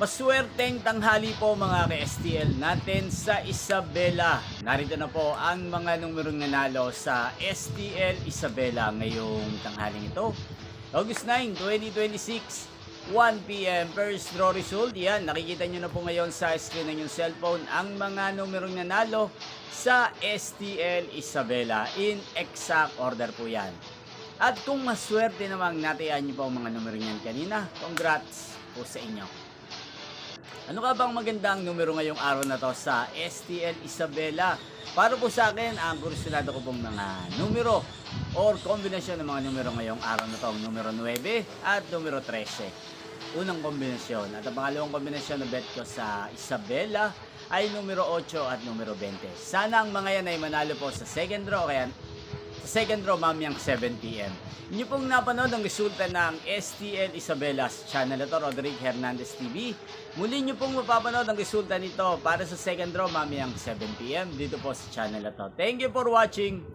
Maswerteng tanghali po mga ka-STL natin sa Isabela. Narito na po ang mga numerong nanalo sa STL Isabela ngayong tanghaling ito. August 9, 2026, 1 p.m. First draw result. Yan, nakikita nyo na po ngayon sa screen ng yung cellphone ang mga numerong nanalo sa STL Isabela. In exact order po yan. At kung maswerte namang natayaan nyo po ang mga numerong yan kanina, congrats po sa inyo. Ano ka bang magandang numero ngayong araw na to sa STL Isabela? Para po sa akin, ang kursunado ko pong mga numero or kombinasyon ng mga numero ngayong araw na to, numero 9 at numero 13. Unang kombinasyon at ang pangalawang kombinasyon na bet ko sa Isabela ay numero 8 at numero 20. Sana ang mga yan ay manalo po sa second draw, kaya sa second draw mamayang 7 p.m. Inyo pong napanood ang resulta ng STL Isabela's channel ito, Roderick Hernandez TV. Muli nyo pong mapapanood ang resulta nito para sa second draw mamayang 7 p.m. dito po sa channel ito. Thank you for watching!